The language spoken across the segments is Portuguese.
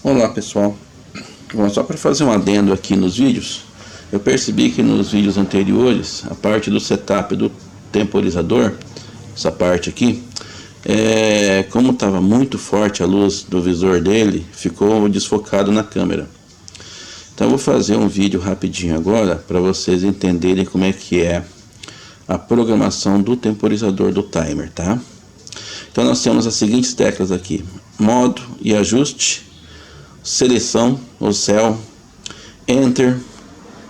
Olá pessoal, bom, só para fazer um adendo aqui nos vídeos, eu percebi que nos vídeos anteriores, a parte do setup do temporizador, essa parte aqui, como estava muito forte a luz do visor dele, ficou desfocado na câmera. Então eu vou fazer um vídeo rapidinho agora, para vocês entenderem como é que é a programação do temporizador do timer, tá? Então nós temos as seguintes teclas aqui: modo e ajuste, seleção ou cell, enter,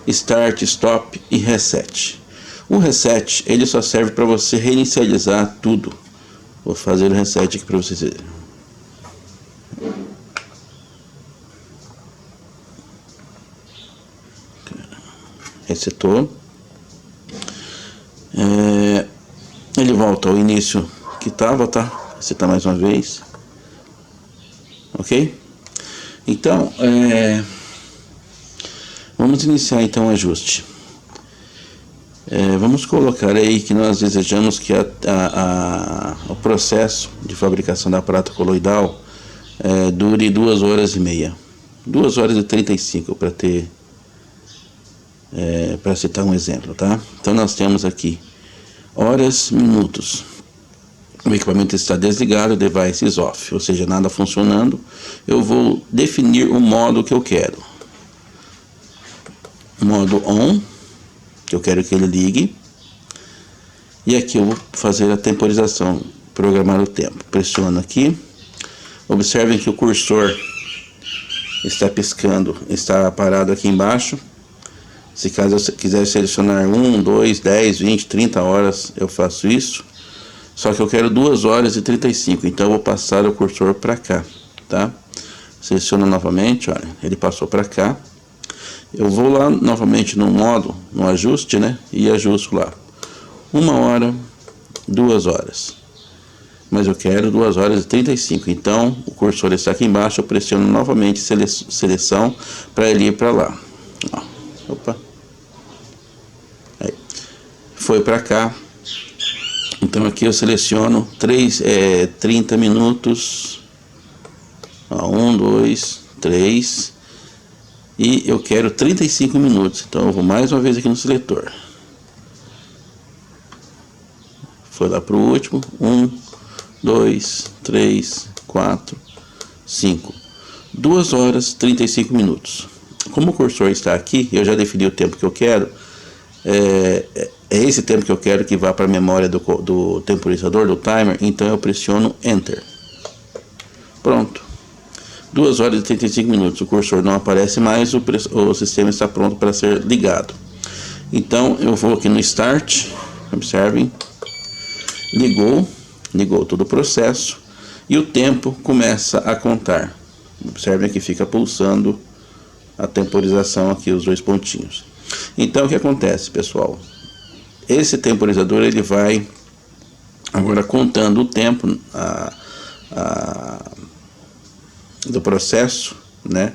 start, stop e reset. O reset ele só serve para você reinicializar tudo. Vou fazer o reset aqui para vocês verem. Resetou. Ele volta ao início que estava, tá? Resetar mais uma vez. Ok? Então, vamos iniciar então o ajuste. Vamos colocar aí que nós desejamos que o processo de fabricação da prata coloidal dure 2 horas e meia. 2 horas e 35 para ter, para citar um exemplo, tá? Então nós temos aqui horas, minutos. O equipamento está desligado, o device is off, ou seja, nada funcionando. Eu vou definir o modo que eu quero. Modo on, que eu quero que ele ligue. E aqui eu vou fazer a temporização, programar o tempo. Pressiono aqui. Observem que o cursor está piscando, está parado aqui embaixo. Se caso eu quiser selecionar 1, 2, 10, 20, 30 horas, eu faço isso. Só que eu quero 2 horas e 35, então eu vou passar o cursor para cá, tá? Seleciono novamente, olha, ele passou para cá. Eu vou lá novamente no modo, no ajuste, né? E ajusto lá. 1 hora, 2 horas. Mas eu quero 2 horas e 35, então o cursor está aqui embaixo, eu pressiono novamente seleção para ele ir para lá. Ó, opa. Aí. Foi para cá. Então aqui eu seleciono 30 minutos, 1, 2, 3, e eu quero 35 minutos, então eu vou mais uma vez aqui no seletor. Foi lá para o último, 1, 2, 3, 4, 5, 2 horas e 35 minutos. Como o cursor está aqui, eu já defini o tempo que eu quero. É esse tempo que eu quero que vá para a memória do temporizador, do timer, então eu pressiono Enter. Pronto. 2 horas e 35 minutos, o cursor não aparece mais, o sistema está pronto para ser ligado. Então eu vou aqui no Start, observem, ligou todo o processo e o tempo começa a contar. Observem que fica pulsando a temporização aqui, os 2 pontinhos. Então o que acontece, pessoal? Esse temporizador ele vai agora contando o tempo do processo, né?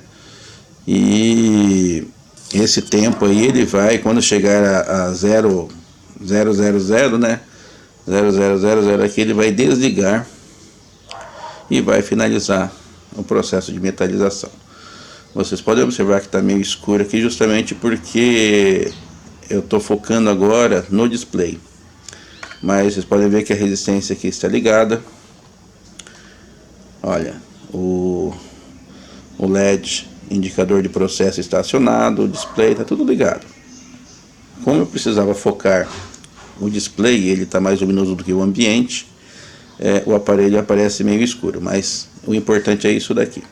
E esse tempo aí ele vai, quando chegar a 0, né? 0000 aqui, ele vai desligar e vai finalizar o processo de metalização. Vocês podem observar que está meio escuro aqui justamente porque eu estou focando agora no display. Mas vocês podem ver que a resistência aqui está ligada. Olha, o LED indicador de processo está acionado, o display está tudo ligado. Como eu precisava focar o display, ele está mais luminoso do que o ambiente, o aparelho aparece meio escuro, mas o importante é isso daqui.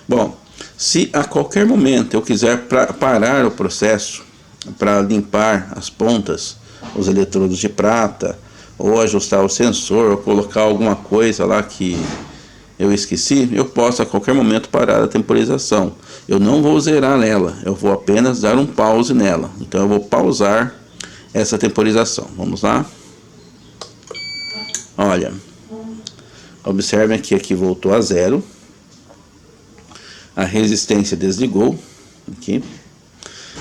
Bom, se a qualquer momento eu quiser parar o processo para limpar as pontas, os eletrodos de prata, ou ajustar o sensor, ou colocar alguma coisa lá que eu esqueci, eu posso a qualquer momento parar a temporização. Eu não vou zerar nela, eu vou apenas dar um pause nela. Então eu vou pausar essa temporização. Vamos lá? Olha, observem que aqui voltou a 0. A resistência desligou aqui.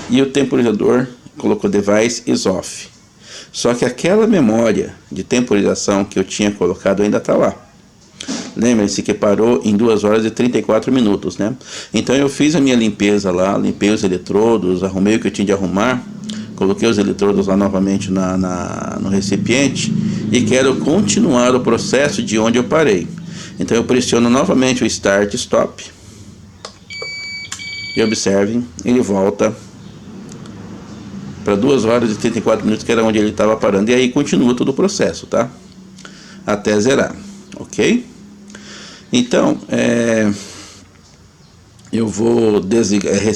E o temporizador colocou device is off. Só que aquela memória de temporização que eu tinha colocado ainda está lá. Lembre-se que parou em 2 horas e 34 minutos, né? Então eu fiz a minha limpeza lá, limpei os eletrodos, arrumei o que eu tinha de arrumar, coloquei os eletrodos lá novamente no recipiente e quero continuar o processo de onde eu parei. Então eu pressiono novamente o Start Stop e observem, ele volta para 2 horas e 34 minutos, que era onde ele estava parando, e aí continua todo o processo, tá? Até zerar, ok? Então, eu vou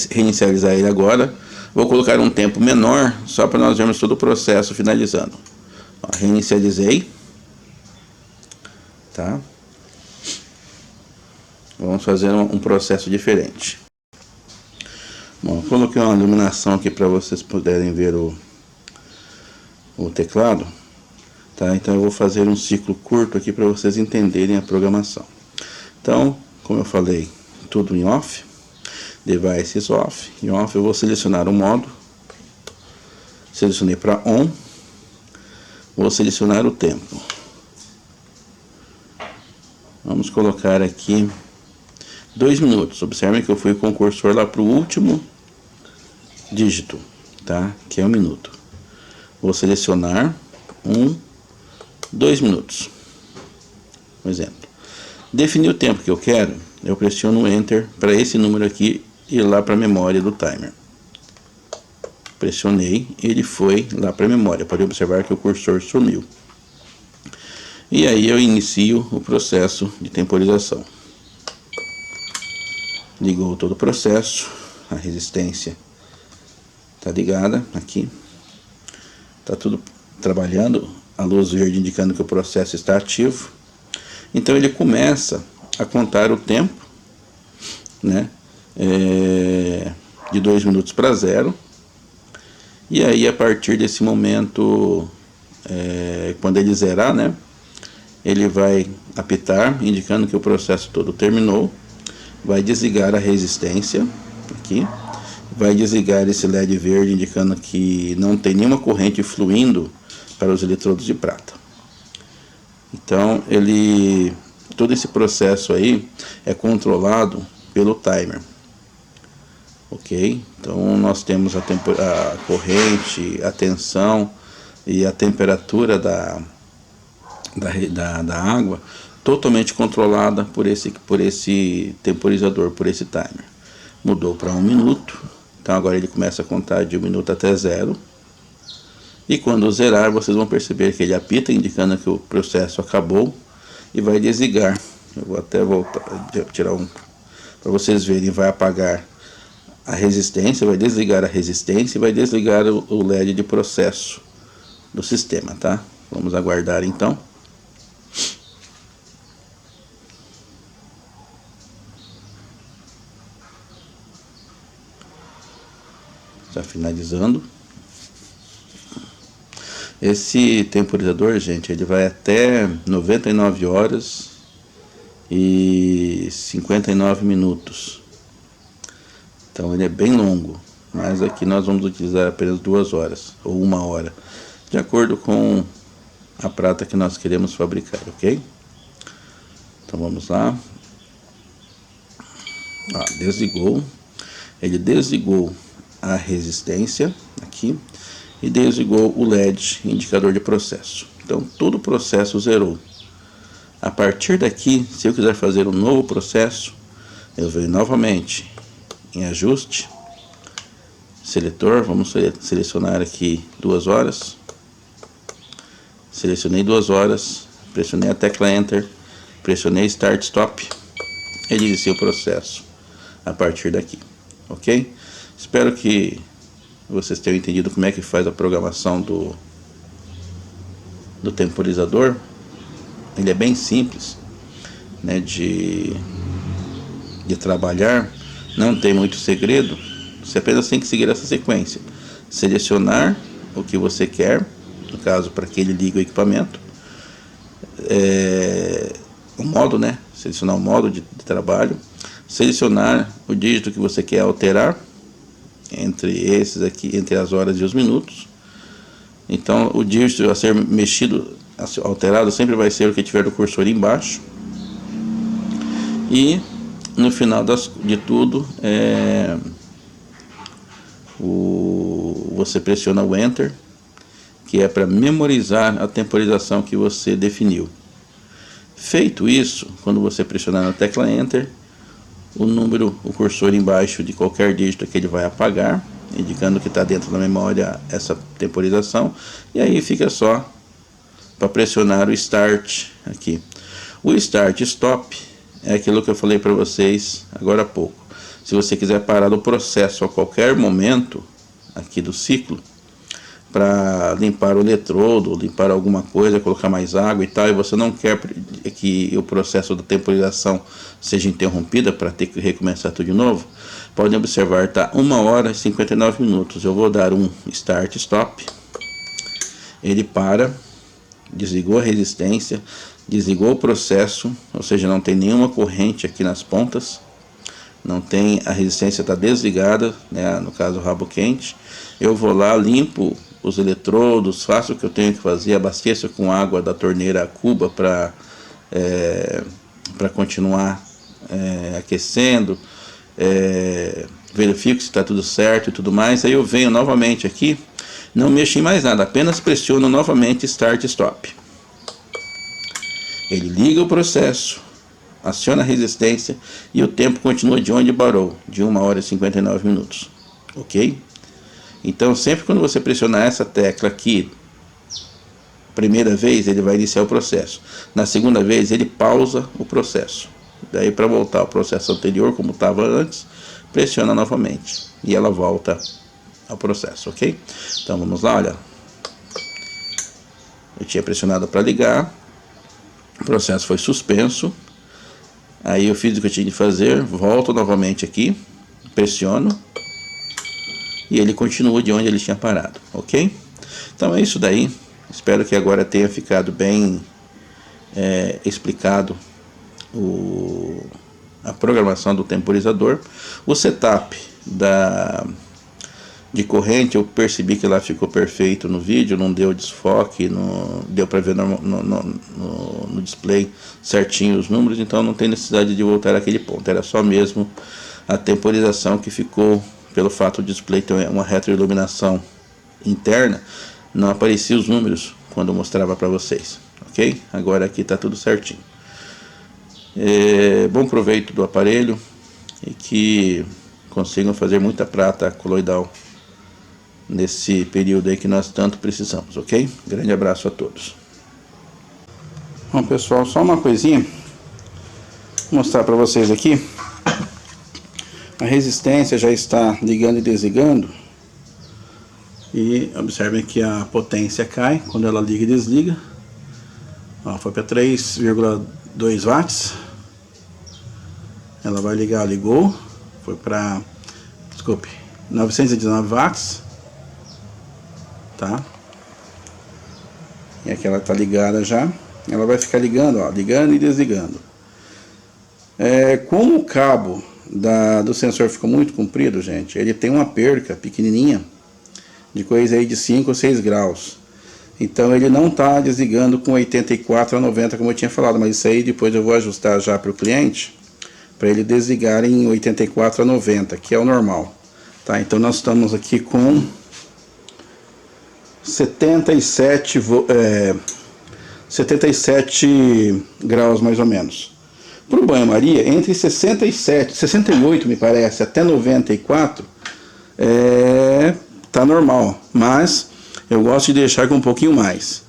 reinicializar ele agora. Vou colocar um tempo menor, só para nós vermos todo o processo finalizando. Ó, reinicializei. Tá? Vamos fazer um processo diferente. Bom, coloquei uma iluminação aqui para vocês puderem ver o teclado. Tá? Então eu vou fazer um ciclo curto aqui para vocês entenderem a programação. Então, como eu falei, tudo em off. Devices off. Em off eu vou selecionar o modo. Selecionei para on. Vou selecionar o tempo. Vamos colocar aqui 2 minutos. Observem que eu fui com o cursor lá para o último dígito, tá? Que é 1 minuto. Vou selecionar 2 minutos. Um exemplo. Definir o tempo que eu quero, eu pressiono Enter para esse número aqui ir lá para a memória do timer. Pressionei, ele foi lá para a memória. Pode observar que o cursor sumiu. E aí eu inicio o processo de temporização. Ligou todo o processo, a resistência está ligada aqui. Está tudo trabalhando, a luz verde indicando que o processo está ativo. Então ele começa a contar o tempo, né, de 2 minutos para 0. E aí a partir desse momento, quando ele zerar, né, ele vai apitar, indicando que o processo todo terminou. Vai desligar a resistência aqui, vai desligar esse LED verde, indicando que não tem nenhuma corrente fluindo para os eletrodos de prata. Então todo esse processo aí é controlado pelo timer, ok? Então nós temos a corrente, a tensão e a temperatura da água totalmente controlada por esse temporizador, por esse timer. Mudou para 1 minuto, então agora ele começa a contar de 1 minuto até 0. E quando zerar, vocês vão perceber que ele apita, indicando que o processo acabou, e vai desligar. Eu vou até voltar, tirar para vocês verem. Vai apagar a resistência, vai desligar a resistência e vai desligar o LED de processo do sistema, tá? Vamos aguardar então. Está finalizando. Esse temporizador, gente, ele vai até 99 horas e 59 minutos. Então ele é bem longo, mas aqui nós vamos utilizar apenas 2 horas ou 1 hora, de acordo com a prata que nós queremos fabricar, ok? Então vamos lá. Desligou. Ele desligou a resistência aqui e desligou o LED, indicador de processo. Então todo o processo zerou. A partir daqui, se eu quiser fazer um novo processo, eu venho novamente em ajuste, seletor, vamos selecionar aqui 2 horas. Selecionei 2 horas, pressionei a tecla Enter, pressionei Start Stop, ele inicia o processo a partir daqui, ok? Espero que vocês tenham entendido como é que faz a programação do temporizador. Ele é bem simples, né, de trabalhar, não tem muito segredo. Você apenas tem que seguir essa sequência: selecionar o que você quer, no caso para que ele ligue o equipamento, o modo, né, selecionar o modo de trabalho, selecionar o dígito que você quer alterar entre esses aqui, entre as horas e os minutos. Então o dígito a ser mexido, alterado, sempre vai ser o que tiver o cursor embaixo. E no final de tudo, você pressiona o Enter, que é para memorizar a temporização que você definiu. Feito isso, quando você pressionar na tecla Enter, o cursor embaixo de qualquer dígito que ele vai apagar, indicando que está dentro da memória essa temporização, e aí fica só para pressionar o Start aqui. O Start Stop é aquilo que eu falei para vocês agora há pouco. Se você quiser parar o processo a qualquer momento aqui do ciclo, para limpar o eletrodo, limpar alguma coisa, colocar mais água e tal, e você não quer que o processo da temporização seja interrompida para ter que recomeçar tudo de novo, podem observar, está 1 hora e 59 minutos. Eu vou dar um Start Stop, ele para, desligou a resistência, desligou o processo, ou seja, não tem nenhuma corrente aqui nas pontas, não tem, a resistência está desligada, né, no caso o rabo quente. Eu vou lá, limpo os eletrodos, faço o que eu tenho que fazer, abasteço com água da torneira a cuba para continuar aquecendo, verifico se está tudo certo e tudo mais. Aí eu venho novamente aqui, não mexo em mais nada, apenas pressiono novamente Start Stop. Ele liga o processo, aciona a resistência e o tempo continua de onde parou, de 1 hora e 59 minutos, ok? Então sempre quando você pressionar essa tecla aqui, primeira vez ele vai iniciar o processo, na segunda vez ele pausa o processo, daí para voltar ao processo anterior como estava antes, pressiona novamente e ela volta ao processo, ok? Então vamos lá, olha, eu tinha pressionado para ligar, o processo foi suspenso, aí eu fiz o que eu tinha de fazer, volto novamente aqui, pressiono, e ele continua de onde ele tinha parado, ok? Então é isso daí, espero que agora tenha ficado bem explicado a programação do temporizador. O setup de corrente, eu percebi que lá ficou perfeito no vídeo, não deu desfoque, deu para ver no display certinho os números, então não tem necessidade de voltar àquele ponto, era só mesmo a temporização que ficou, pelo fato do display ter uma retroiluminação interna, não aparecia os números quando eu mostrava para vocês, ok? Agora aqui está tudo certinho. Bom proveito do aparelho e que consigam fazer muita prata coloidal nesse período aí que nós tanto precisamos, ok? Grande abraço a todos. Bom pessoal, só uma coisinha, vou mostrar para vocês aqui. A resistência já está ligando e desligando, e observem que a potência cai quando ela liga e desliga. Ó, foi para 3,2 watts, ela vai ligar, ligou, foi para, desculpe, 919 watts, tá? E aqui ela está ligada já, ela vai ficar ligando, ó, ligando e desligando. Como o cabo do sensor ficou muito comprido, gente, ele tem uma perca pequenininha de coisa aí de 5 ou 6 graus, então ele não está desligando com 84 a 90 como eu tinha falado, mas isso aí depois eu vou ajustar já para o cliente, para ele desligar em 84 a 90, que é o normal, tá? Então nós estamos aqui com 77 graus mais ou menos. Para o banho-maria, entre 68 me parece, até 94, tá normal, mas eu gosto de deixar com um pouquinho mais.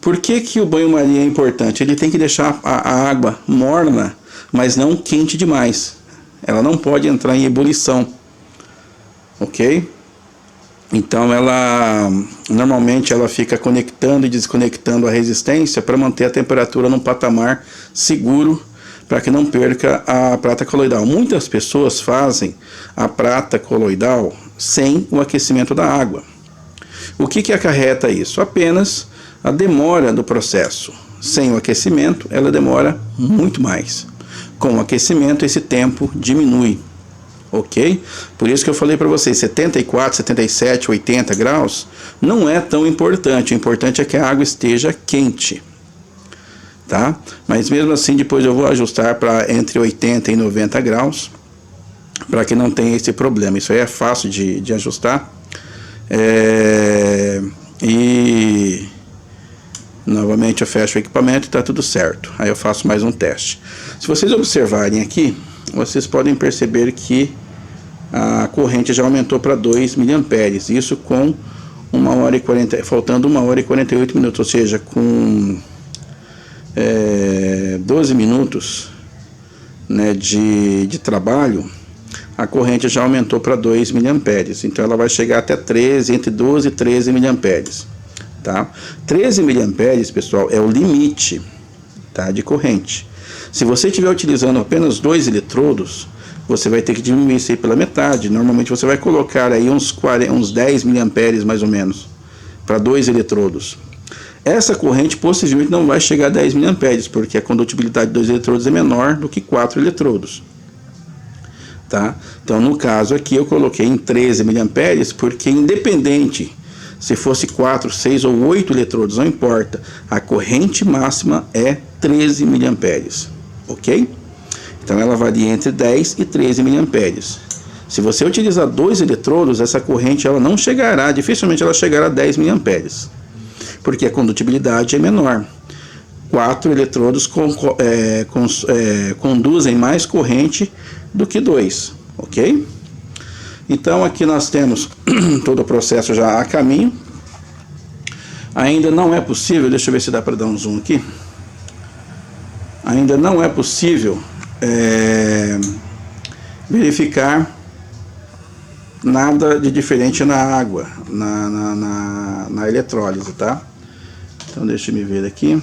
Por que o banho-maria é importante? Ele tem que deixar a água morna, mas não quente demais. Ela não pode entrar em ebulição, ok? Então normalmente ela fica conectando e desconectando a resistência para manter a temperatura num patamar seguro, para que não perca a prata coloidal. Muitas pessoas fazem a prata coloidal sem o aquecimento da água. O que acarreta isso? Apenas a demora do processo. Sem o aquecimento, ela demora muito mais. Com o aquecimento, esse tempo diminui. Ok? Por isso que eu falei para vocês, 74, 77, 80 graus não é tão importante. O importante é que a água esteja quente. tá? Mas mesmo assim depois eu vou ajustar para entre 80 e 90 graus, para que não tenha esse problema. Isso aí é fácil de ajustar. E novamente eu fecho o equipamento e está tudo certo. Aí eu faço mais um teste. Se vocês observarem aqui, vocês podem perceber que a corrente já aumentou para 2 mA. Isso com 1h40, faltando 1h48 minutos, ou seja, com 12 minutos, né, de trabalho, a corrente já aumentou para 2 mA. Então ela vai chegar até 13, entre 12 e 13 mA. Tá? 13 mA, pessoal, é o limite, tá, de corrente. Se você estiver utilizando apenas 2 eletrodos, você vai ter que diminuir isso aí pela metade. Normalmente você vai colocar aí uns 10 mA mais ou menos para 2 eletrodos. Essa corrente possivelmente não vai chegar a 10 mA, porque a condutibilidade de 2 eletrodos é menor do que 4 eletrodos. Tá? Então no caso aqui eu coloquei em 13 mA, porque independente se fosse 4, 6 ou 8 eletrodos, não importa, a corrente máxima é 13 mA, ok? Então ela varia entre 10 e 13 mA. Se você utilizar 2 eletrodos, essa corrente ela não chegará, dificilmente ela chegará a 10 mA, porque a condutibilidade é menor. 4 eletrodos conduzem mais corrente do que 2, ok? Então aqui nós temos todo o processo já a caminho. Ainda não é possível, deixa eu ver se dá para dar um zoom aqui. Ainda não é possível verificar nada de diferente na água, na eletrólise, tá? Então deixa eu me ver aqui.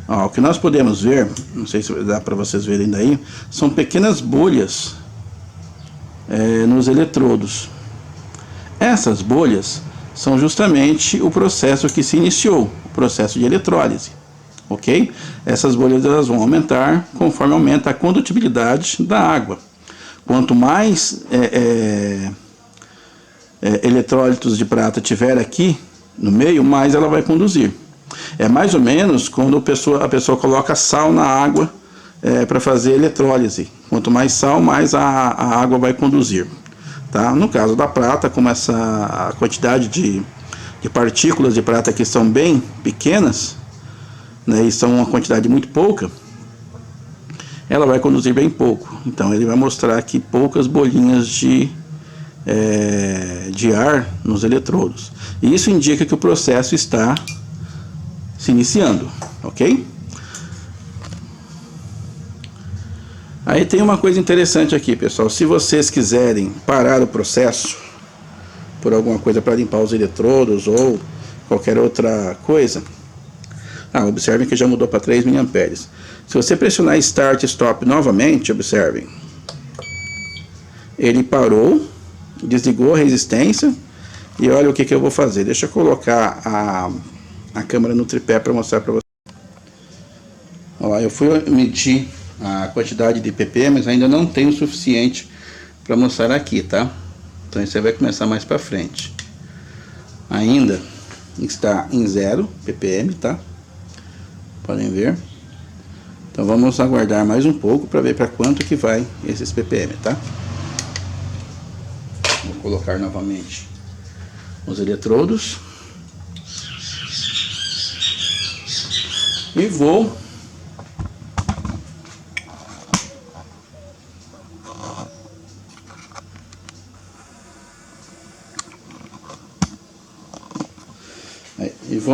Ó, o que nós podemos ver, não sei se dá para vocês verem daí, são pequenas bolhas nos eletrodos. Essas bolhas são justamente o processo que se iniciou, o processo de eletrólise, ok? Essas bolhas elas vão aumentar conforme aumenta a condutibilidade da água. Quanto mais eletrólitos de prata tiver aqui no meio, mais ela vai conduzir. É mais ou menos quando a pessoa coloca sal na água para fazer eletrólise. Quanto mais sal, mais a água vai conduzir. Tá? No caso da prata, como a quantidade de partículas de prata aqui são bem pequenas, né, e são uma quantidade muito pouca, ela vai conduzir bem pouco. Então ele vai mostrar aqui poucas bolinhas de ar nos eletrodos. E isso indica que o processo está se iniciando, ok? Aí tem uma coisa interessante aqui, pessoal. Se vocês quiserem parar o processo por alguma coisa para limpar os eletrodos ou qualquer outra coisa, observem que já mudou para 3 mA. Se você pressionar Start e Stop novamente, observem, ele parou, desligou a resistência. E olha o que eu vou fazer. Deixa eu colocar a câmera no tripé para mostrar para vocês. Olha lá, eu fui medir a quantidade de ppm, mas ainda não tenho o suficiente para mostrar aqui, tá? Então isso aí vai começar mais para frente. Ainda está em 0 ppm, tá? Podem ver. Então vamos aguardar mais um pouco para ver para quanto que vai esses ppm, tá? Vou colocar novamente os eletrodos e vou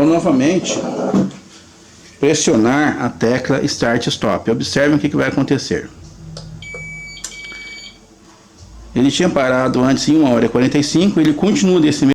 novamente pressionar a tecla Start Stop. Observem o que vai acontecer. Ele tinha parado antes em 1h45, ele continua desse